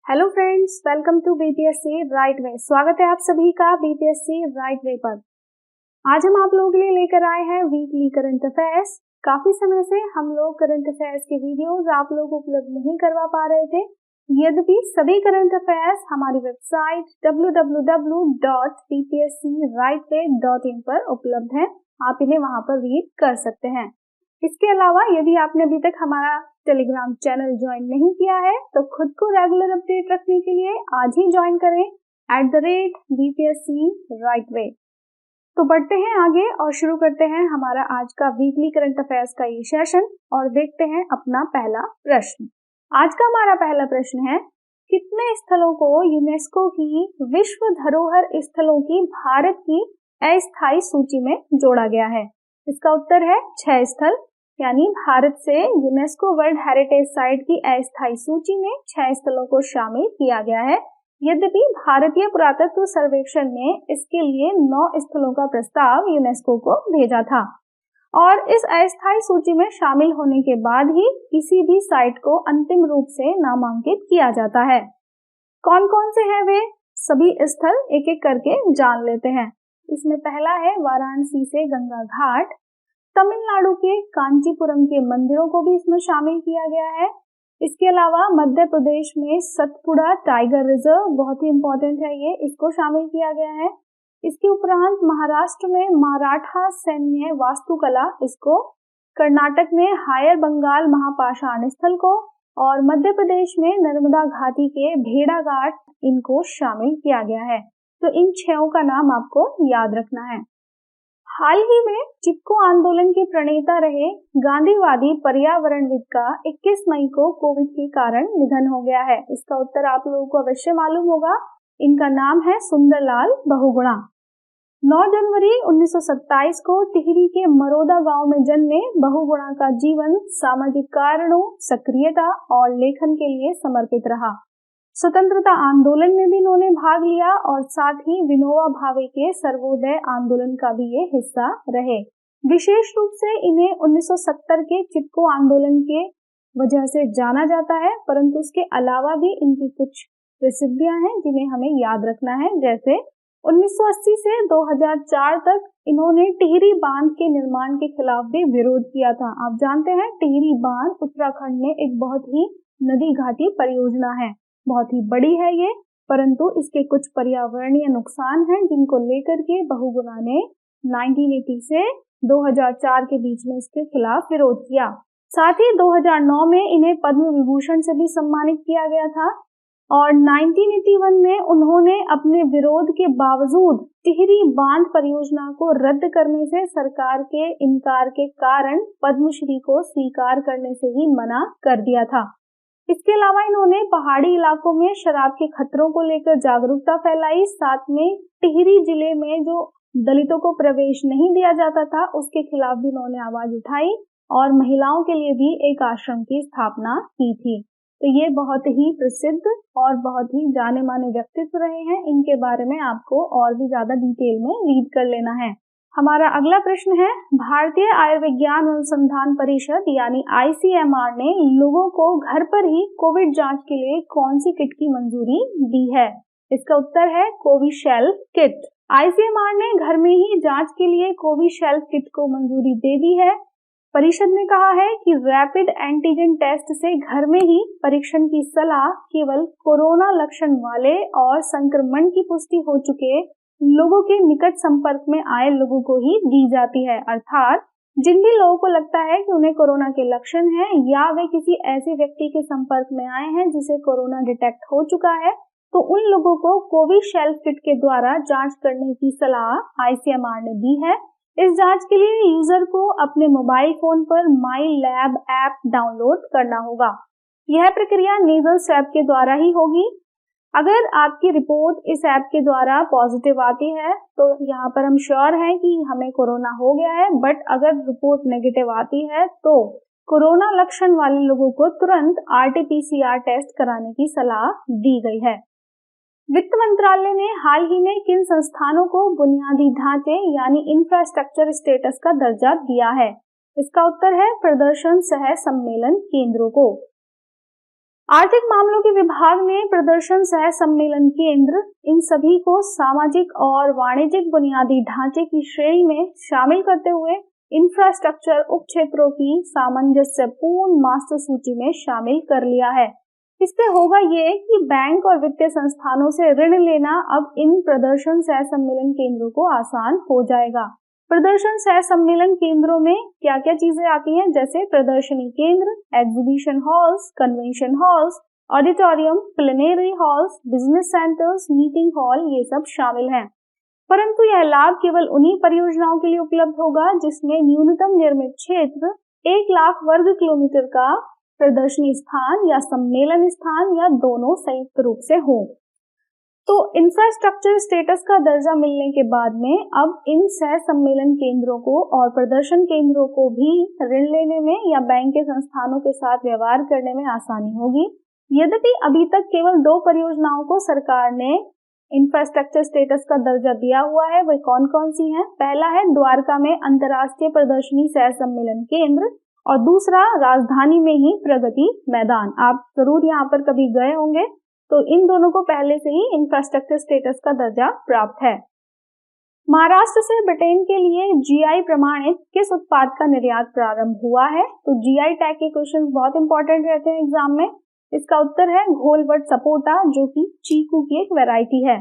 Hello friends, welcome to BPSC right way. स्वागत है आप सभी का बीपीएससी राइट वे पर। आज हम आप लोगों के लिए लेकर आए हैं वीकली करंट अफेयर्स। काफी समय से हम लोग करंट अफेयर्स के वीडियोस आप लोगों को उपलब्ध नहीं करवा पा रहे थे। यद्यपि सभी करंट अफेयर्स हमारी वेबसाइट www.bpscrightway.in पर उपलब्ध हैं। आप इन्हें वहां पर रीड कर सकते हैं। इसके अलावा यदि आपने अभी तक हमारा टेलीग्राम चैनल ज्वाइन नहीं किया है तो खुद को रेगुलर अपडेट रखने के लिए आज ही ज्वाइन करें @BPSC राइट वे। तो बढ़ते हैं आगे और शुरू करते हैं हमारा आज का वीकली करंट अफेयर्स का ये सेशन और देखते हैं अपना पहला प्रश्न। आज का हमारा पहला प्रश्न है, कितने स्थलों को यूनेस्को की विश्व धरोहर स्थलों की भारत की अस्थायी सूची में जोड़ा गया है? इसका उत्तर है 6 स्थल, यानी भारत से यूनेस्को वर्ल्ड हेरिटेज साइट की अस्थायी सूची में 6 स्थलों को शामिल किया गया है। यद्यपि भारतीय पुरातत्व सर्वेक्षण ने इसके लिए 9 स्थलों का प्रस्ताव यूनेस्को को भेजा था और इस अस्थायी सूची में शामिल होने के बाद ही किसी भी साइट को अंतिम रूप से नामांकित किया जाता है। कौन कौन से हैं वे सभी स्थल, एक एक करके जान लेते हैं। इसमें पहला है वाराणसी से गंगा घाट। तमिलनाडु के कांचीपुरम के मंदिरों को भी इसमें शामिल किया गया है। इसके अलावा मध्य प्रदेश में सतपुड़ा टाइगर रिजर्व, बहुत ही इंपॉर्टेंट है ये, इसको शामिल किया गया है। इसके उपरांत महाराष्ट्र में मराठा सैन्य वास्तुकला, इसको कर्नाटक में हायर बंगाल महापाषाण स्थल को और मध्य प्रदेश में नर्मदा घाटी के भेड़ा घाट, इनको शामिल किया गया है। तो इन 6 का नाम आपको याद रखना है। हाल ही में चिपको आंदोलन के प्रणेता रहे गांधीवादी पर्यावरणविद का 21 मई को कोविड के कारण निधन हो गया है। इसका उत्तर आप लोगों को अवश्य मालूम होगा। इनका नाम है सुंदरलाल बहुगुणा। 9 जनवरी 1927 को टिहरी के मरोदा गांव में जन्मे बहुगुणा का जीवन सामाजिक कारणों, सक्रियता और लेखन के लिए समर्पित रहा। स्वतंत्रता आंदोलन में भी इन्होंने भाग लिया और साथ ही विनोबा भावे के सर्वोदय आंदोलन का भी ये हिस्सा रहे। विशेष रूप से इन्हें 1970 के चिपको आंदोलन के वजह से जाना जाता है, परंतु उसके अलावा भी इनकी कुछ प्रसिद्धियां हैं जिन्हें हमें याद रखना है। जैसे 1980 से 2004 तक इन्होंने टिहरी बांध के निर्माण के खिलाफ भी विरोध किया था। आप जानते हैं टिहरी बांध उत्तराखंड में एक बहुत ही नदी घाटी परियोजना है, बहुत ही बड़ी है ये, परंतु इसके कुछ पर्यावरणीय नुकसान हैं जिनको लेकर के बहुगुणा ने 1980 से 2004 के बीच में इसके खिलाफ विरोध किया। साथ ही 2009 में इन्हें पद्म विभूषण से भी सम्मानित किया गया था और 1981 में उन्होंने अपने विरोध के बावजूद टिहरी बांध परियोजना को रद्द करने से सरकार के इनकार के कारण पद्मश्री को स्वीकार करने से ही मना कर दिया था। इसके अलावा इन्होंने पहाड़ी इलाकों में शराब के खतरों को लेकर जागरूकता फैलाई। साथ में टिहरी जिले में जो दलितों को प्रवेश नहीं दिया जाता था उसके खिलाफ भी इन्होंने आवाज उठाई और महिलाओं के लिए भी एक आश्रम की स्थापना की थी। तो ये बहुत ही प्रसिद्ध और बहुत ही जाने माने व्यक्तित्व रहे हैं। इनके बारे में आपको और भी ज्यादा डिटेल में रीड कर लेना है। हमारा अगला प्रश्न है, भारतीय आयुर्विज्ञान अनुसंधान परिषद यानी ICMR ने लोगों को घर पर ही कोविड जांच के लिए कौन सी किट की मंजूरी दी है? इसका उत्तर है कोविशील्ड किट। ICMR ने घर में ही जांच के लिए कोविशील्ड किट को मंजूरी दे दी है। परिषद ने कहा है कि रैपिड एंटीजन टेस्ट से घर में ही परीक्षण की सलाह केवल कोरोना लक्षण वाले और संक्रमण की पुष्टि हो चुके लोगों के निकट संपर्क में आए लोगों को ही दी जाती है। अर्थात जिन भी लोगों को लगता है कि उन्हें कोरोना के लक्षण हैं या वे किसी ऐसे व्यक्ति के संपर्क में आए हैं जिसे कोरोना डिटेक्ट हो चुका है, तो उन लोगों को कोविशील्ड किट के द्वारा जांच करने की सलाह ICMR ने दी है। इस जांच के लिए यूजर को अपने मोबाइल फोन पर माई लैब ऐप डाउनलोड करना होगा। यह प्रक्रिया नेजल स्वैब के द्वारा ही होगी। अगर आपकी रिपोर्ट इस ऐप के द्वारा पॉजिटिव आती है तो यहाँ पर हम श्योर हैं कि हमें कोरोना हो गया है, बट अगर रिपोर्ट नेगेटिव आती है तो कोरोना लक्षण वाले लोगों को तुरंत RT-PCR टेस्ट कराने की सलाह दी गई है। वित्त मंत्रालय ने हाल ही में किन संस्थानों को बुनियादी ढांचे यानी इंफ्रास्ट्रक्चर स्टेटस का दर्जा दिया है? इसका उत्तर है प्रदर्शन सह सम्मेलन केंद्रों को। आर्थिक मामलों के विभाग ने प्रदर्शन सह सम्मेलन केंद्र इन सभी को सामाजिक और वाणिज्यिक बुनियादी ढांचे की श्रेणी में शामिल करते हुए इंफ्रास्ट्रक्चर उप क्षेत्रों की सामंजस्यपूर्ण मास्टर सूची में शामिल कर लिया है। इससे होगा ये कि बैंक और वित्तीय संस्थानों से ऋण लेना अब इन प्रदर्शन सह सम्मेलन केंद्रों को आसान हो जाएगा। प्रदर्शन सह सम्मेलन केंद्रों में क्या क्या चीजें आती हैं, जैसे प्रदर्शनी केंद्र, exhibition halls, convention halls, auditorium, plenary halls, business centres, meeting hall, ये सब शामिल हैं। परंतु यह लाभ केवल उन्हीं परियोजनाओं के लिए उपलब्ध होगा जिसमें न्यूनतम निर्मित क्षेत्र 1 लाख वर्ग किलोमीटर का प्रदर्शनी स्थान या सम्मेलन स्थान या दोनों संयुक्त रूप से हो। तो इंफ्रास्ट्रक्चर स्टेटस का दर्जा मिलने के बाद में अब इन सह सम्मेलन केंद्रों को और प्रदर्शन केंद्रों को भी ऋण लेने में या बैंक के संस्थानों के साथ व्यवहार करने में आसानी होगी। यद्यपि अभी तक केवल 2 परियोजनाओं को सरकार ने इंफ्रास्ट्रक्चर स्टेटस का दर्जा दिया हुआ है। वे कौन कौन सी हैं? पहला है द्वारका में अंतर्राष्ट्रीय प्रदर्शनी सह सम्मेलन केंद्र और दूसरा राजधानी में ही प्रगति मैदान। आप जरूर यहाँ पर कभी गए होंगे, तो इन दोनों को पहले से ही इंफ्रास्ट्रक्चर स्टेटस का दर्जा प्राप्त है। महाराष्ट्र से ब्रिटेन के लिए जीआई प्रमाणित किस उत्पाद का निर्यात प्रारंभ हुआ है? तो जीआई टैग के क्वेश्चंस बहुत इंपॉर्टेंट रहते हैं एग्जाम में। इसका उत्तर है घोलवट सपोटा, जो कि चीकू की एक वैरायटी है।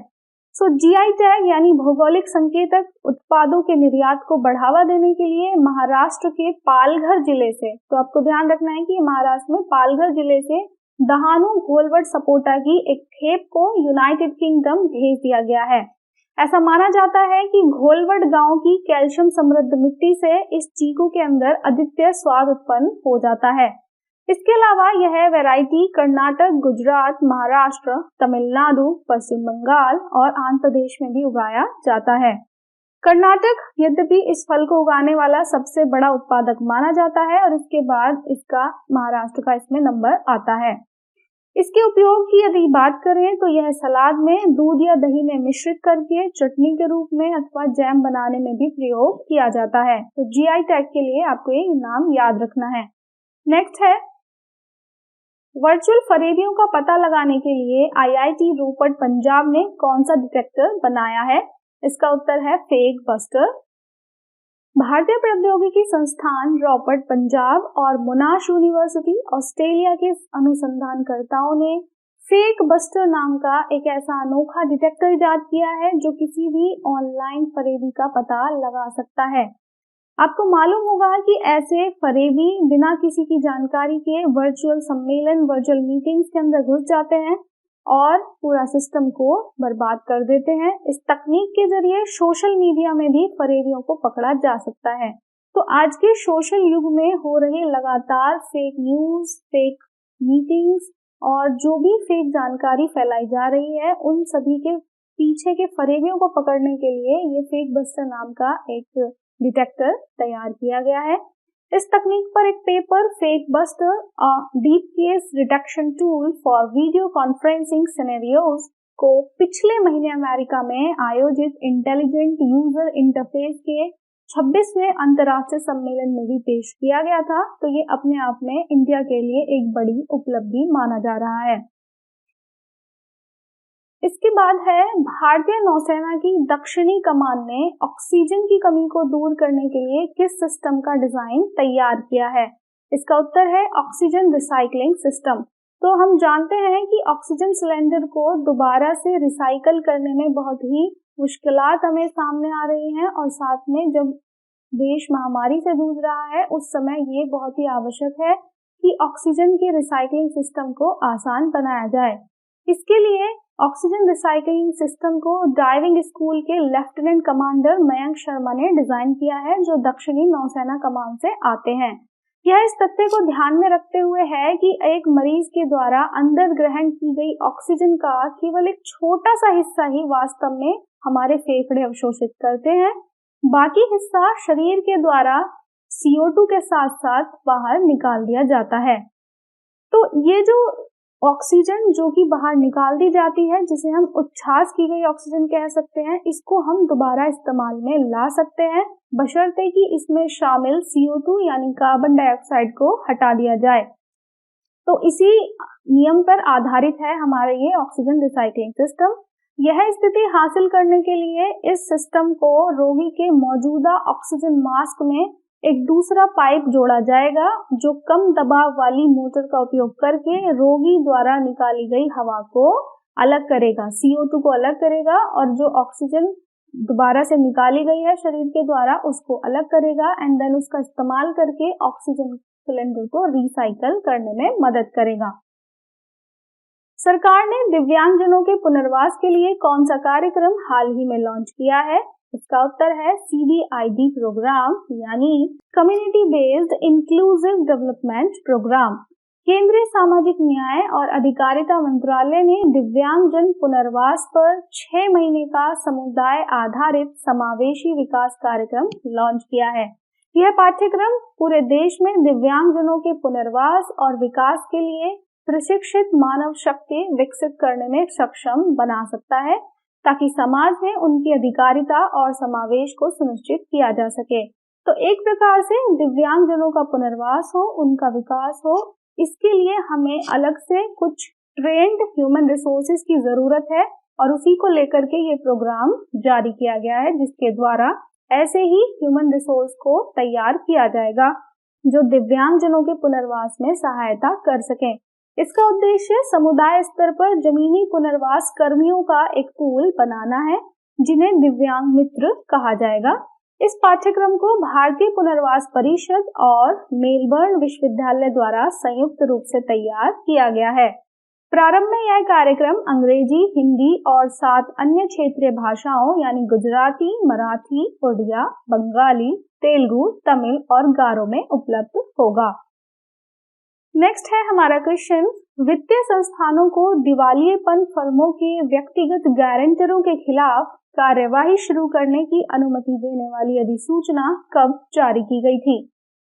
सो जीआई टैग यानी भौगोलिक संकेतक उत्पादों के निर्यात को बढ़ावा देने के लिए महाराष्ट्र के पालघर जिले से, तो आपको ध्यान रखना है कि महाराष्ट्र में पालघर जिले से दहानू घोलवट सपोटा की एक खेप को यूनाइटेड किंगडम भेज दिया गया है। ऐसा माना जाता है कि घोलवट गांव की कैल्शियम समृद्ध मिट्टी से इस चीकू के अंदर अद्वितीय स्वाद उत्पन्न हो जाता है। इसके अलावा यह वैरायटी कर्नाटक, गुजरात, महाराष्ट्र, तमिलनाडु, पश्चिम बंगाल और आंध्र प्रदेश में भी उगाया जाता है। कर्नाटक यद्यपि इस फल को उगाने वाला सबसे बड़ा उत्पादक माना जाता है और इसके बाद इसका महाराष्ट्र का इसमें नंबर आता है। इसके उपयोग की यदि बात करें तो यह सलाद में दूध या दही में मिश्रित करके चटनी के रूप में अथवा जैम बनाने में भी प्रयोग किया जाता है। तो जीआई टैग के लिए आपको ये नाम याद रखना है। नेक्स्ट है वर्चुअल फरेबियों का पता लगाने के लिए आईआईटी रोपड़ पंजाब ने कौन सा डिटेक्टर बनाया है? इसका उत्तर है फेक बस्टर। भारतीय प्रौद्योगिकी संस्थान रोपड़ पंजाब और मोनाश यूनिवर्सिटी ऑस्ट्रेलिया के अनुसंधानकर्ताओं ने फेक बस्टर नाम का एक ऐसा अनोखा डिटेक्टर इजाद किया है जो किसी भी ऑनलाइन फरेबी का पता लगा सकता है। आपको मालूम होगा कि ऐसे फरेबी बिना किसी की जानकारी के वर्चुअल सम्मेलन, वर्चुअल मीटिंग्स के अंदर घुस जाते हैं और पूरा सिस्टम को बर्बाद कर देते हैं। इस तकनीक के जरिए सोशल मीडिया में भी फरेबियों को पकड़ा जा सकता है। तो आज के सोशल युग में हो रहे लगातार फेक न्यूज, फेक मीटिंग्स और जो भी फेक जानकारी फैलाई जा रही है, उन सभी के पीछे के फरेबियों को पकड़ने के लिए ये फेक बस्टर नाम का एक डिटेक्टर तैयार किया गया है। इस तकनीक पर एक paper fake buster deep case detection tool for video conferencing scenarios को पिछले महीने अमेरिका में आयोजित इंटेलिजेंट यूजर इंटरफेस के 26वें अंतर्राष्ट्रीय सम्मेलन में भी पेश किया गया था। तो ये अपने आप में इंडिया के लिए एक बड़ी उपलब्धि माना जा रहा है। इसके बाद है भारतीय नौसेना की दक्षिणी कमान ने ऑक्सीजन की कमी को दूर करने के लिए किस सिस्टम का डिजाइन तैयार किया है? इसका उत्तर है ऑक्सीजन रिसाइकलिंग सिस्टम। तो हम जानते हैं कि ऑक्सीजन सिलेंडर को दोबारा से रिसाइकल करने में बहुत ही मुश्किलात हमें सामने आ रही हैं और साथ में जब देश महामारी से जूझ रहा है उस समय ये बहुत ही आवश्यक है कि ऑक्सीजन के रिसाइकलिंग सिस्टम को आसान बनाया जाए। इसके लिए ऑक्सीजन रिसाइकलिंग सिस्टम को डाइविंग स्कूल के लेफ्टिनेंट कमांडर मयंक शर्मा ने डिजाइन किया है, जो दक्षिणी नौसेना कमान से आते हैं। यह इस तथ्य को ध्यान में रखते हुए है कि एक मरीज के द्वारा अंदर ग्रहण की गई ऑक्सीजन का केवल एक छोटा सा हिस्सा ही वास्तव में हमारे फेफड़े अवशोषित करते हैं, बाकी हिस्सा शरीर के द्वारा CO2 के साथ साथ बाहर निकाल दिया जाता है। तो ये जो ऑक्सीजन जो कि बाहर निकाल दी जाती है, जिसे हम उच्छ्वास की गई ऑक्सीजन कह सकते हैं, इसको हम दोबारा इस्तेमाल में ला सकते हैं बशर्ते कि इसमें शामिल CO2 यानी कार्बन डाइऑक्साइड को हटा दिया जाए। तो इसी नियम पर आधारित है हमारा ये ऑक्सीजन रिसाइक्लिंग सिस्टम। यह स्थिति हासिल करने के लिए इस सिस्टम को रोगी के मौजूदा ऑक्सीजन मास्क में एक दूसरा पाइप जोड़ा जाएगा जो कम दबाव वाली मोटर का उपयोग करके रोगी द्वारा निकाली गई हवा को अलग करेगा, CO2 को अलग करेगा, और जो ऑक्सीजन दोबारा से निकाली गई है शरीर के द्वारा उसको अलग करेगा एंड देन उसका इस्तेमाल करके ऑक्सीजन सिलेंडर को रिसाइकल करने में मदद करेगा। सरकार ने दिव्यांगजनों के पुनर्वास के लिए कौन सा कार्यक्रम हाल ही में लॉन्च किया है? इसका उत्तर है CBID प्रोग्राम, यानी community based inclusive development programme. केंद्रीय सामाजिक न्याय और अधिकारिता मंत्रालय ने दिव्यांगजन पुनर्वास पर 6 महीने का समुदाय आधारित समावेशी विकास कार्यक्रम लॉन्च किया है। यह पाठ्यक्रम पूरे देश में दिव्यांगजनों के पुनर्वास और विकास के लिए प्रशिक्षित मानव शक्ति विकसित करने में सक्षम बना सकता है ताकि समाज में उनकी अधिकारिता और समावेश को सुनिश्चित किया जा सके। तो एक प्रकार से दिव्यांगजनों का पुनर्वास हो, उनका विकास हो, इसके लिए हमें अलग से कुछ ट्रेंड ह्यूमन रिसोर्सेज की जरूरत है और उसी को लेकर के ये प्रोग्राम जारी किया गया है, जिसके द्वारा ऐसे ही ह्यूमन रिसोर्स को तैयार किया जाएगा जो दिव्यांगजनों के पुनर्वास में सहायता कर सकें। इसका उद्देश्य समुदाय स्तर पर जमीनी पुनर्वास कर्मियों का एक पूल बनाना है जिन्हें दिव्यांग मित्र कहा जाएगा। इस पाठ्यक्रम को भारतीय पुनर्वास परिषद और मेलबर्न विश्वविद्यालय द्वारा संयुक्त रूप से तैयार किया गया है। प्रारंभ में यह कार्यक्रम अंग्रेजी, हिंदी और 7 अन्य क्षेत्रीय भाषाओं यानी गुजराती, मराठी, उड़िया, बंगाली, तेलुगु, तमिल और गारो में उपलब्ध होगा। नेक्स्ट है हमारा क्वेश्चन, वित्तीय संस्थानों को दिवालियेपन फर्मों के व्यक्तिगत गारंटरों के खिलाफ कार्यवाही शुरू करने की अनुमति देने वाली अधिसूचना कब जारी की गई थी?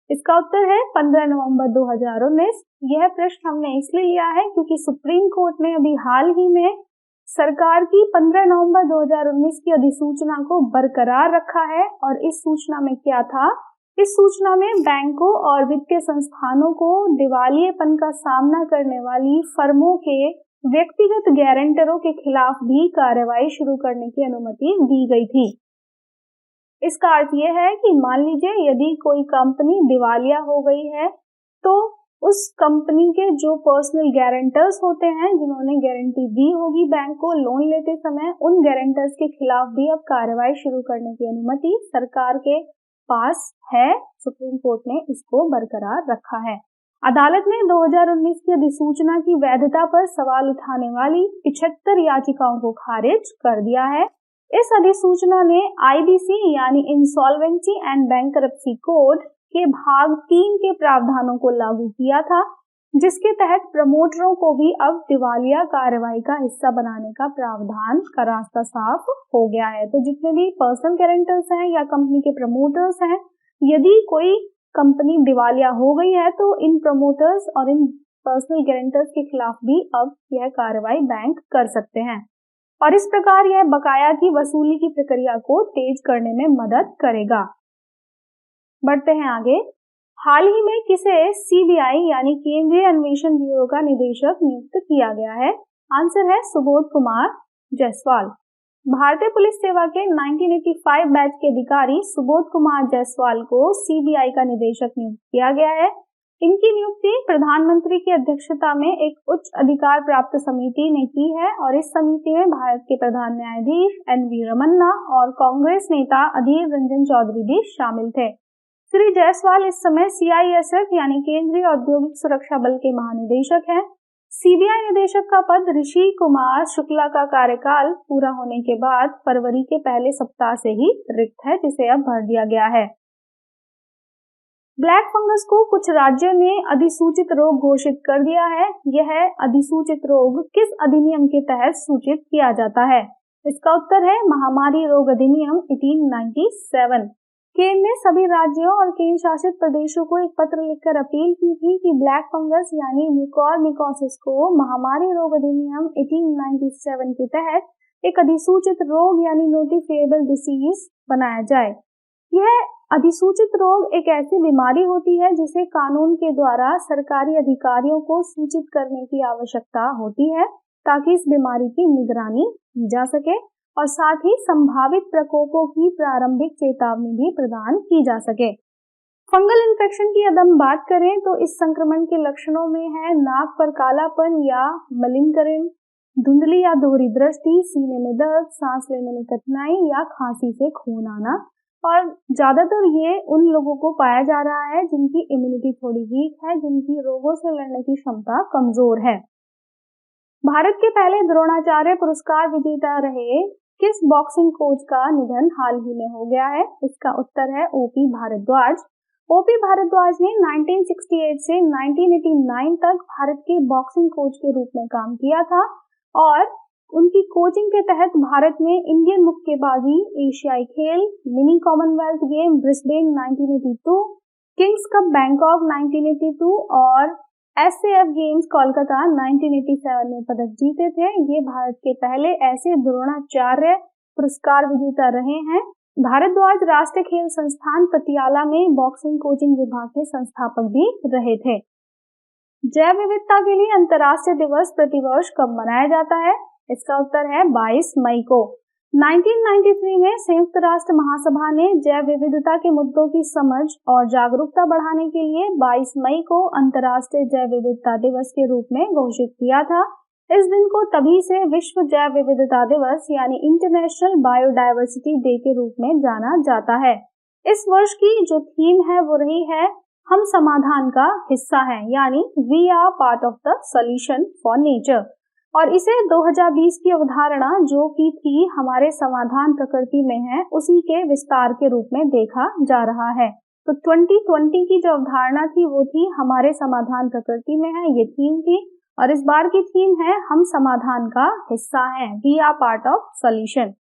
इसका उत्तर है 15 नवंबर 2019। यह प्रश्न हमने इसलिए लिया है क्योंकि सुप्रीम कोर्ट ने अभी हाल ही में सरकार की 15 नवंबर 2019 की अधिसूचना को बरकरार रखा है। और इस सूचना में क्या था? इस सूचना में बैंकों और वित्तीय संस्थानों को दिवालियेपन का सामना करने वाली फर्मों के व्यक्तिगत गारंटरों के खिलाफ भी कार्रवाई शुरू करने की अनुमति दी गई थी। इसका अर्थ यह है कि मान लीजिए यदि कोई कंपनी दिवालिया हो गई है तो उस कंपनी के जो पर्सनल गारंटर्स होते हैं जिन्होंने गारंटी दी होगी बैंक को लोन लेते समय, उन गारंटर्स के खिलाफ भी अब कार्रवाई शुरू करने की अनुमति सरकार के पास है। सुप्रीम कोर्ट ने इसको बरकरार रखा है। अदालत ने 2019 की अधिसूचना की वैधता पर सवाल उठाने वाली 75 याचिकाओं को खारिज कर दिया है। इस अधिसूचना ने IBC यानी इंसॉल्वेंसी एंड बैंकरप्सी कोड के भाग 3 के प्रावधानों को लागू किया था, जिसके तहत प्रमोटरों को भी अब दिवालिया कार्रवाई का हिस्सा बनाने का प्रावधान का रास्ता साफ हो गया है। तो जितने भी पर्सनल गारंटर्स हैं या कंपनी के प्रमोटर्स हैं, यदि कोई कंपनी दिवालिया हो गई है तो इन प्रमोटर्स और इन पर्सनल गारंटर्स के खिलाफ भी अब यह कार्रवाई बैंक कर सकते हैं और इस प्रकार यह बकाया की वसूली की प्रक्रिया को तेज करने में मदद करेगा। बढ़ते हैं आगे। हाल ही में किसे CBI यानी केंद्रीय अन्वेषण ब्यूरो का निदेशक नियुक्त किया गया है? आंसर है सुबोध कुमार जायसवाल। भारतीय पुलिस सेवा के 1985 बैच के अधिकारी सुबोध कुमार जायसवाल को CBI का निदेशक नियुक्त किया गया है। इनकी नियुक्ति प्रधानमंत्री की अध्यक्षता में एक उच्च अधिकार प्राप्त समिति ने की है और इस समिति में भारत के प्रधान न्यायाधीश NV रमन्ना और कांग्रेस नेता अधीर रंजन चौधरी भी शामिल थे। श्री जायसवाल इस समय CISF यानी केंद्रीय औद्योगिक सुरक्षा बल के महानिदेशक हैं। CBI निदेशक का पद ऋषि कुमार शुक्ला का कार्यकाल पूरा होने के बाद फरवरी के पहले सप्ताह से ही रिक्त है, जिसे अब भर दिया गया है। ब्लैक फंगस को कुछ राज्यों ने अधिसूचित रोग घोषित कर दिया है। यह अधिसूचित रोग किस अधिनियम के तहत सूचित किया जाता है? इसका उत्तर है महामारी रोग अधिनियम 1897। केंद्र ने सभी राज्यों और केंद्र शासित प्रदेशों को एक पत्र लिखकर अपील की थी कि ब्लैक फंगस यानी म्यूकोरमिकोसिस को महामारी रोग अधिनियम 1897 के तहत एक अधिसूचित रोग यानी नोटिफिएबल डिसीज बनाया जाए। यह अधिसूचित रोग एक ऐसी बीमारी होती है जिसे कानून के द्वारा सरकारी अधिकारियों को सूचित करने की आवश्यकता होती है ताकि इस बीमारी की निगरानी की जा सके और साथ ही संभावित प्रकोपों की प्रारंभिक चेतावनी भी प्रदान की जा सके। फंगल इन्फेक्शन की यदि हम बात करें तो इस संक्रमण के लक्षणों में है नाक पर कालापन या मलिनकरण, धुंधली या दोहरी दृष्टि, सीने में दर्द, सांस लेने में कठिनाई या खांसी से खून आना। और ज्यादातर ये उन लोगों को पाया जा रहा है जिनकी इम्यूनिटी थोड़ी वीक है, जिनकी रोगों से लड़ने की क्षमता कमजोर है। भारत के पहले द्रोणाचार्य पुरस्कार विजेता रहे किस बॉक्सिंग कोच का निधन हाल ही में हो गया है? इसका उत्तर है ओपी भारद्वाज। ओपी भारद्वाज ने 1968 से 1989 तक भारत के बॉक्सिंग कोच के रूप में काम किया था और उनकी कोचिंग के तहत भारत में इंडियन मुक्केबाजी एशियाई खेल, mini Commonwealth game Brisbane 1982, Kings cup Bangkok 1982 और SAF गेम्स कोलकाता 1987 में पदक जीते थे। ये भारत के पहले ऐसे द्रोणाचार्य पुरस्कार विजेता रहे हैं। भारद्वाज राष्ट्रीय खेल संस्थान पटियाला में बॉक्सिंग कोचिंग विभाग के संस्थापक भी रहे थे। जैव विविधता के लिए अंतर्राष्ट्रीय दिवस प्रतिवर्ष कब मनाया जाता है? इसका उत्तर है 22 मई को। 1993 में संयुक्त राष्ट्र महासभा ने जैव विविधता के मुद्दों की समझ और जागरूकता बढ़ाने के लिए 22 मई को अंतर्राष्ट्रीय जैव विविधता दिवस के रूप में घोषित किया था। इस दिन को तभी से विश्व जैव विविधता दिवस यानी इंटरनेशनल बायोडायवर्सिटी डे के रूप में जाना जाता है। इस वर्ष की जो थीम है वो रही है हम समाधान का हिस्सा हैं, यानी we are part of the solution for nature. और इसे 2020 की अवधारणा जो की थी हमारे समाधान प्रकृति में है, उसी के विस्तार के रूप में देखा जा रहा है। तो 2020 की जो अवधारणा थी वो थी हमारे समाधान प्रकृति में है, ये थीम थी। और इस बार की थीम है हम समाधान का हिस्सा हैं, we are part of solution.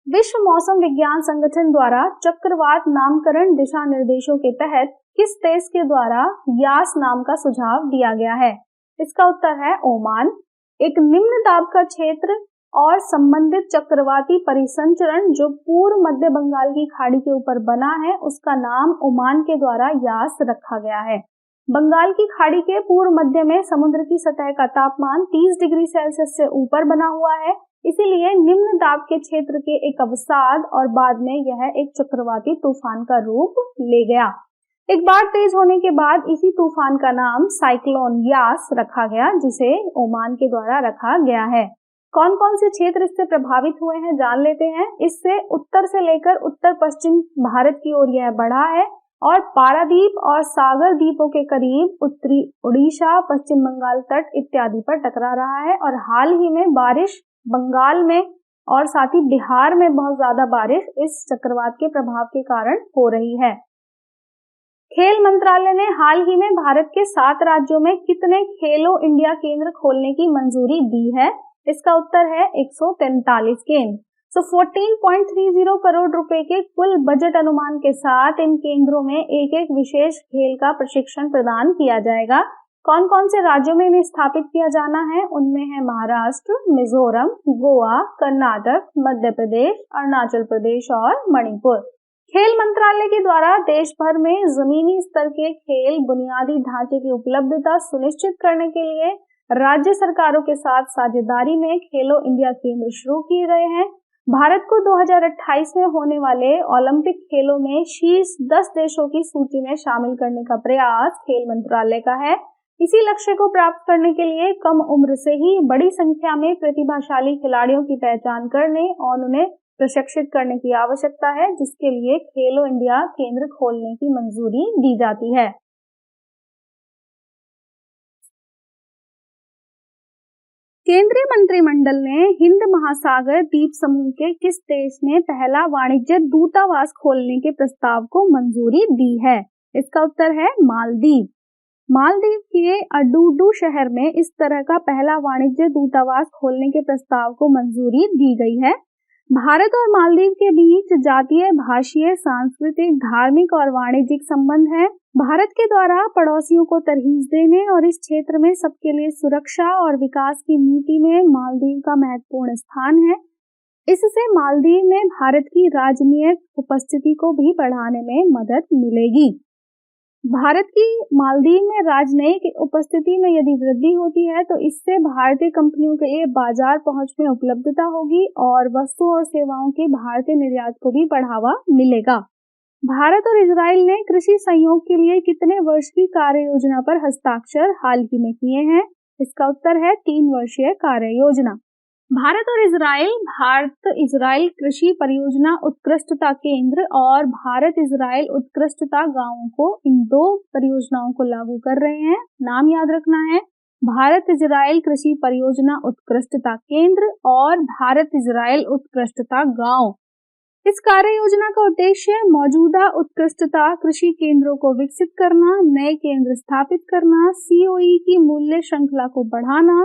विश्व मौसम विज्ञान संगठन द्वारा चक्रवात नामकरण दिशा निर्देशों के तहत किस देश के द्वारा यास नाम का सुझाव दिया गया है? इसका उत्तर है ओमान। एक निम्न दाब का क्षेत्र और संबंधित चक्रवाती परिसंचरण जो पूर्व मध्य बंगाल की खाड़ी के ऊपर बना है, उसका नाम ओमान के द्वारा यास रखा गया है। बंगाल की खाड़ी के पूर्व मध्य में समुद्र की सतह का तापमान 30 डिग्री सेल्सियस से ऊपर बना हुआ है, इसीलिए निम्न दाब के क्षेत्र के एक अवसाद और बाद में यह एक चक्रवाती तूफान का रूप ले गया। एक बार तेज होने के बाद इसी तूफान का नाम साइक्लोन यास रखा गया, जिसे ओमान के द्वारा रखा गया है। कौन कौन से क्षेत्र इससे प्रभावित हुए हैं जान लेते हैं। इससे उत्तर से लेकर उत्तर पश्चिम भारत की ओर यह बढ़ा है और पारादीप और सागर द्वीपों के करीब उत्तरी उड़ीसा, पश्चिम बंगाल तट इत्यादि पर टकरा रहा है। और हाल ही में बारिश बंगाल में और साथ ही बिहार में बहुत ज्यादा बारिश इस चक्रवात के प्रभाव के कारण हो रही है। खेल मंत्रालय ने हाल ही में भारत के 7 राज्यों में कितने खेलो इंडिया केंद्र खोलने की मंजूरी दी है? इसका उत्तर है 143 केंद्र। 14.30 करोड़ रुपए के कुल बजट अनुमान के साथ इन केंद्रों में एक एक विशेष खेल का प्रशिक्षण प्रदान किया जाएगा। कौन कौन से राज्यों में इन्हें स्थापित किया जाना है? उनमें है महाराष्ट्र, मिजोरम, गोवा, कर्नाटक, मध्य प्रदेश, अरुणाचल प्रदेश और मणिपुर। खेल मंत्रालय के द्वारा देश भर में जमीनी स्तर के खेल बुनियादी ढांचे की उपलब्धता सुनिश्चित करने के लिए राज्य सरकारों के साथ साझेदारी में खेलो इंडिया केंद्र शुरू किए गए हैं। भारत को 2028 में होने वाले ओलंपिक खेलों में शीर्ष 10 देशों की सूची में शामिल करने का प्रयास खेल मंत्रालय का है। इसी लक्ष्य को प्राप्त करने के लिए कम उम्र से ही बड़ी संख्या में प्रतिभाशाली खिलाड़ियों की पहचान करने और उन्हें प्रशिक्षित करने की आवश्यकता है, जिसके लिए खेलो इंडिया केंद्र खोलने की मंजूरी दी जाती है। केंद्रीय मंत्रिमंडल ने हिंद महासागर द्वीप समूह के किस देश में पहला वाणिज्य दूतावास खोलने के प्रस्ताव को मंजूरी दी है? इसका उत्तर है मालदीव। मालदीव के अडुडू शहर में इस तरह का पहला वाणिज्य दूतावास खोलने के प्रस्ताव को मंजूरी दी गई है। भारत और मालदीव के बीच जातीय, भाषीय, सांस्कृतिक, धार्मिक और वाणिज्यिक संबंध है। भारत के द्वारा पड़ोसियों को तरहीज देने और इस क्षेत्र में सबके लिए सुरक्षा और विकास की नीति में मालदीव का महत्वपूर्ण स्थान है। इससे मालदीव में भारत की राजनीतिक उपस्थिति को भी बढ़ाने में मदद मिलेगी। भारत की मालदीव में राजनयिक उपस्थिति में यदि वृद्धि होती है तो इससे भारतीय कंपनियों के लिए बाजार पहुंच में उपलब्धता होगी और वस्तुओं और सेवाओं के भारतीय निर्यात को भी बढ़ावा मिलेगा। भारत और इजराइल ने कृषि सहयोग के लिए कितने वर्ष की कार्य योजना पर हस्ताक्षर हाल ही में किए हैं? इसका उत्तर है 3 वर्षीय कार्य योजना। भारत इजराइल कृषि परियोजना उत्कृष्टता केंद्र और भारत इजराइल उत्कृष्टता गांवों को इन 2 परियोजनाओं को लागू कर रहे हैं। नाम याद रखना है, भारत इजराइल कृषि परियोजना उत्कृष्टता केंद्र और भारत इजराइल उत्कृष्टता गांव। इस कार्य योजना का उद्देश्य मौजूदा उत्कृष्टता कृषि केंद्रों को विकसित करना, नए केंद्र स्थापित करना, सीओई की मूल्य श्रृंखला को बढ़ाना,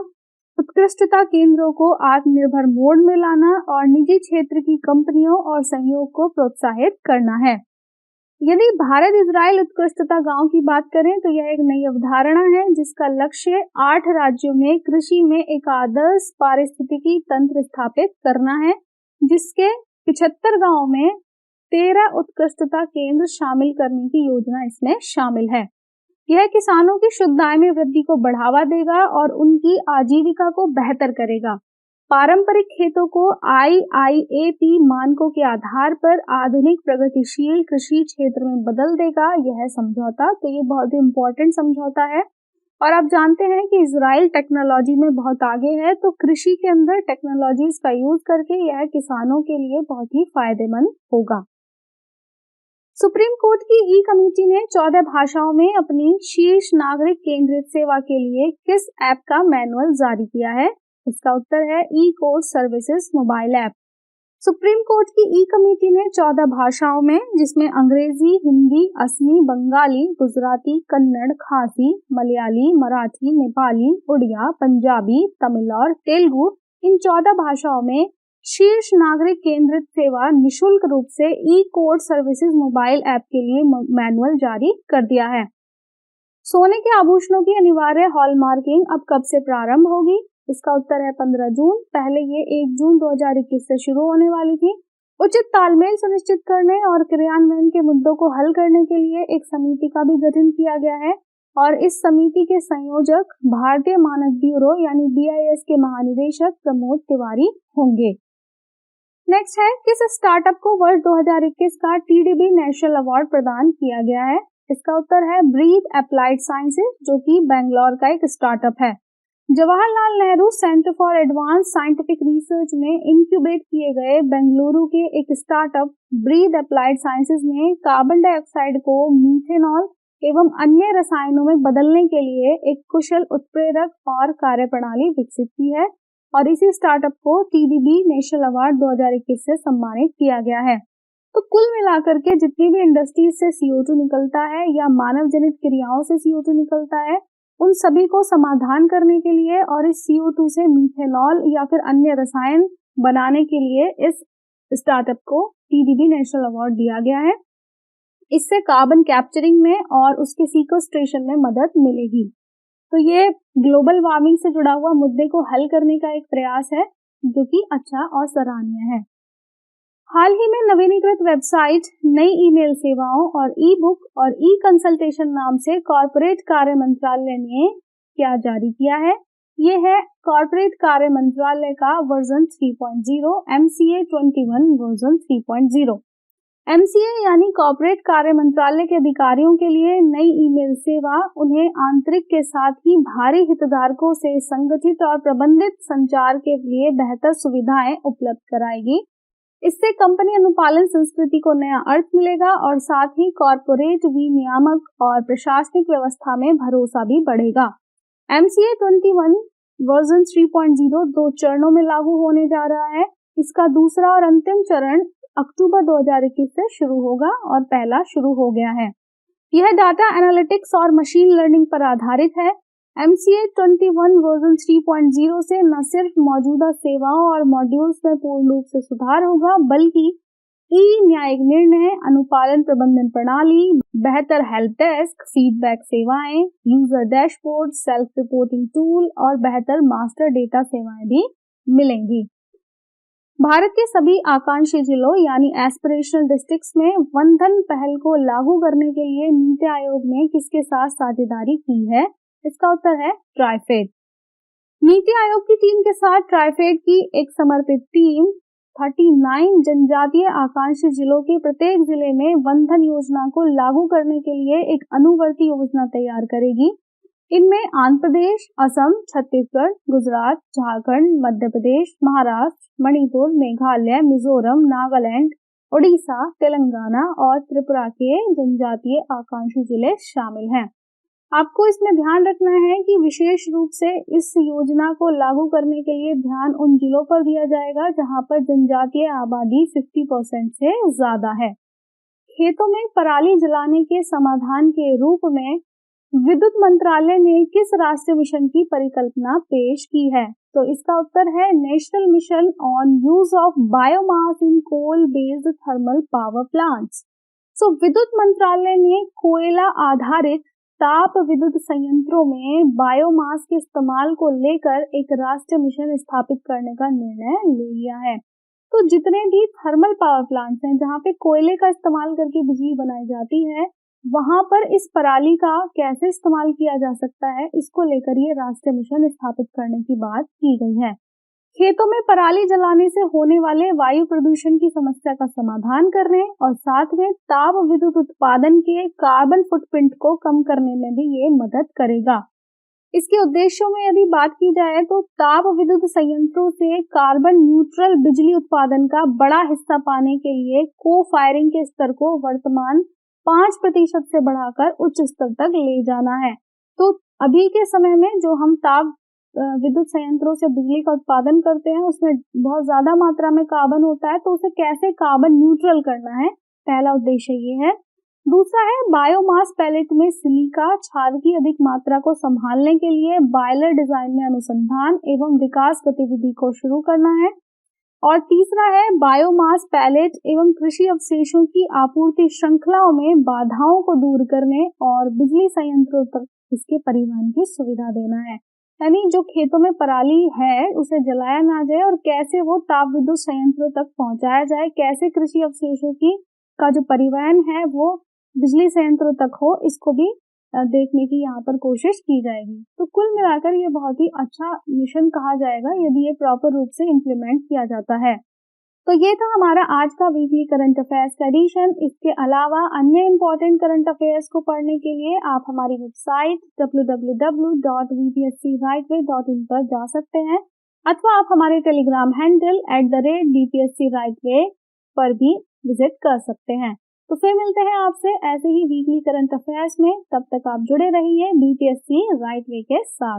उत्कृष्टता केंद्रों को आत्मनिर्भर मोड में लाना और निजी क्षेत्र की कंपनियों और सहयोग को प्रोत्साहित करना है। यदि भारत इजराइल उत्कृष्टता गांव की बात करें तो यह एक नई अवधारणा है जिसका लक्ष्य 8 राज्यों में कृषि में एक आदर्श पारिस्थितिकी तंत्र स्थापित करना है, जिसके 75 गांवों में 13 उत्कृष्टता केंद्र शामिल करने की योजना इसमें शामिल है। यह किसानों की शुद्ध आय में वृद्धि को बढ़ावा देगा और उनकी आजीविका को बेहतर करेगा। पारंपरिक खेतों को IIAP मानकों के आधार पर आधुनिक प्रगतिशील कृषि क्षेत्र में बदल देगा यह समझौता। तो ये बहुत ही इम्पोर्टेंट समझौता है और आप जानते हैं कि इजराइल टेक्नोलॉजी में बहुत आगे है, तो कृषि के अंदर टेक्नोलॉजीज का यूज करके यह किसानों के लिए बहुत ही फायदेमंद होगा। सुप्रीम कोर्ट की ई कमेटी ने 14 भाषाओं में अपनी शीर्ष नागरिक केंद्रित सेवा के लिए किस ऐप का मैनुअल जारी किया है? इसका उत्तर है e court services mobile app. Supreme court की ई कमेटी ने 14 भाषाओं में, जिसमें अंग्रेजी, हिंदी, असमी, बंगाली, गुजराती, कन्नड़, खासी, मलयाली, मराठी, नेपाली, उड़िया, पंजाबी, तमिल और तेलुगु, इन 14 भाषाओं में शीर्ष नागरिक केंद्रित सेवा निशुल्क रूप से ई कोर्ट सर्विसेज मोबाइल ऐप के लिए मैनुअल जारी कर दिया है। सोने के आभूषणों की अनिवार्य हॉलमार्किंग अब कब से प्रारंभ होगी? इसका उत्तर है 15 जून। पहले ये 1 जून 2021 से शुरू होने वाली थी। उचित तालमेल सुनिश्चित करने और क्रियान्वयन के मुद्दों को हल करने के लिए एक समिति का भी गठन किया गया है और इस समिति के संयोजक भारतीय मानक ब्यूरो यानी BIS के महानिदेशक प्रमोद तिवारी होंगे। नेक्स्ट है, किस स्टार्टअप को वर्ष 2021 का TDB नेशनल अवार्ड प्रदान किया गया है? इसका उत्तर है ब्रीथ एप्लाइड साइंसेज, जो कि बेंगलोर का एक स्टार्टअप है। Jawaharlal Nehru centre for advance scientific research में इंक्यूबेट किए गए बेंगलुरु के एक स्टार्टअप ब्रीथ एप्लाइड साइंसेज ने कार्बन डाइऑक्साइड को मीथेनॉल एवं अन्य रसायनों में बदलने के लिए एक कुशल उत्प्रेरक और कार्यप्रणाली विकसित की है और इसी स्टार्टअप को TDB नेशनल अवार्ड 2021 से सम्मानित किया गया है। तो कुल मिलाकर के जितनी भी इंडस्ट्रीज से CO2 निकलता है या मानव जनित क्रियाओं से CO2 निकलता है, उन सभी को समाधान करने के लिए और इस CO2 से मीथेनॉल या फिर अन्य रसायन बनाने के लिए इस स्टार्टअप को TDB नेशनल अवार्ड दिया गया है। इससे कार्बन कैप्चरिंग में और उसके सीक्वेस्ट्रेशन में मदद मिलेगी। तो ये ग्लोबल वार्मिंग से जुड़ा हुआ मुद्दे को हल करने का एक प्रयास है जो कि अच्छा और सराहनीय है। हाल ही में नवीनीकृत वेबसाइट, नई ईमेल सेवाओं और ई-बुक और ई-कंसल्टेशन नाम से कॉर्पोरेट कार्य मंत्रालय ने क्या जारी किया है? ये है कॉर्पोरेट कार्य मंत्रालय का वर्जन 3.0 MCA 21 वर्जन 3.0। MCA यानी कॉर्पोरेट कार्य मंत्रालय के अधिकारियों के लिए नई ईमेल सेवा उन्हें आंतरिक के साथ ही बाहरी हितधारकों से संगठित और प्रबंधित संचार के लिए बेहतर सुविधाएं उपलब्ध कराएगी। इससे कंपनी अनुपालन संस्कृति को नया अर्थ मिलेगा और साथ ही कॉर्पोरेट विनियामक और प्रशासनिक व्यवस्था में भरोसा भी बढ़ेगा। MCA 21 वर्जन 3.0 2 चरणों में लागू होने जा रहा है। इसका दूसरा और अंतिम चरण अक्टूबर 2021 से शुरू होगा और पहला शुरू हो गया है। यह डाटा एनालिटिक्स और मशीन लर्निंग पर आधारित है। MCA 21 वर्जन 3.0 से न सिर्फ मौजूदा सेवाओं और मॉड्यूल्स में पूर्ण रूप से सुधार होगा, बल्कि न्यायिक निर्णय, अनुपालन प्रबंधन प्रणाली, बेहतर हेल्प डेस्क, फीडबैक सेवाएं, user dashboard, self reporting tool और बेहतर मास्टर डेटा सेवाएं भी मिलेंगी। भारत के सभी आकांक्षी जिलों यानी एस्पिरेशनल डिस्ट्रिक्ट्स में वन धन पहल को लागू करने के लिए नीति आयोग ने किसके साथ साझेदारी की है? इसका उत्तर है ट्राइफेड। नीति आयोग की टीम के साथ ट्राइफेड की एक समर्पित टीम 39 जनजातीय आकांक्षी जिलों के प्रत्येक जिले में वन धन योजना को लागू करने के लिए एक अनुवर्ती योजना तैयार करेगी। इनमें आंध्र प्रदेश, असम, छत्तीसगढ़, गुजरात, झारखंड, मध्य प्रदेश, महाराष्ट्र, मणिपुर, मेघालय, मिजोरम, नागालैंड, ओडिशा, तेलंगाना और त्रिपुरा के जनजातीय आकांक्षी जिले शामिल हैं। आपको इसमें ध्यान रखना है कि विशेष रूप से इस योजना को लागू करने के लिए ध्यान उन जिलों पर दिया जाएगा जहां पर जनजातीय आबादी 50% से ज्यादा है। खेतों में पराली जलाने के समाधान के रूप में विद्युत मंत्रालय ने किस राष्ट्रीय मिशन की परिकल्पना पेश की है? तो इसका उत्तर है national mission on use of biomass in coal based thermal power plants. विद्युत मंत्रालय ने कोयला आधारित ताप विद्युत संयंत्रों में बायोमास के इस्तेमाल को लेकर एक राष्ट्रीय मिशन स्थापित करने का निर्णय ले लिया है। तो जितने भी थर्मल पावर प्लांट्स हैं जहां पे कोयले का इस्तेमाल करके बिजली बनाई जाती है, वहां पर इस पराली का कैसे इस्तेमाल किया जा सकता है, इसको लेकर ये राष्ट्रीय मिशन स्थापित करने की बात की गई है। खेतों में पराली जलाने से होने वाले वायु प्रदूषण की समस्या का समाधान करने और साथ में ताप विद्युत उत्पादन के कार्बन फुटप्रिंट को कम करने में भी ये मदद करेगा। इसके उद्देश्यों में यदि बात की जाए तो ताप विद्युत संयंत्रों से कार्बन न्यूट्रल बिजली उत्पादन का बड़ा हिस्सा पाने के लिए को फायरिंग के स्तर को वर्तमान 5% से बढ़ाकर उच्च स्तर तक ले जाना है। तो अभी के समय में जो हम ताप विद्युत संयंत्रों से बिजली का उत्पादन करते हैं उसमें बहुत ज्यादा मात्रा में कार्बन होता है, तो उसे कैसे कार्बन न्यूट्रल करना है, पहला उद्देश्य ये है। दूसरा है बायोमास पैलेट में सिलिका क्षार की अधिक मात्रा को संभालने के लिए बॉयलर डिजाइन में अनुसंधान एवं विकास गतिविधि को शुरू करना है। और तीसरा है बायोमास पैलेट एवं कृषि अवशेषों की आपूर्ति श्रृंखलाओं में बाधाओं को दूर करने और बिजली संयंत्रों तक इसके परिवहन की सुविधा देना है। यानी जो खेतों में पराली है उसे जलाया ना जाए और कैसे वो ताप विद्युत संयंत्रों तक पहुंचाया जाए, कैसे कृषि अवशेषों की का जो परिवहन है वो बिजली संयंत्रों तक हो, इसको भी देखने की यहाँ पर कोशिश की जाएगी। तो कुल मिलाकर ये बहुत ही अच्छा मिशन कहा जाएगा यदि ये प्रॉपर रूप से इम्प्लीमेंट किया जाता है। तो ये था हमारा आज का वीकली करंट अफेयर्स का एडिशन। इसके अलावा अन्य इम्पोर्टेंट करंट अफेयर्स को पढ़ने के लिए आप हमारी वेबसाइट www.vpscrightway.in पर जा सकते हैं अथवा आप हमारे टेलीग्राम हैंडल @dpscrightway पर भी विजिट कर सकते हैं। तो फिर मिलते हैं आपसे ऐसे ही वीकली करंट अफेयर्स में। तब तक आप जुड़े रहिए बीपीएससी राइट वे के साथ।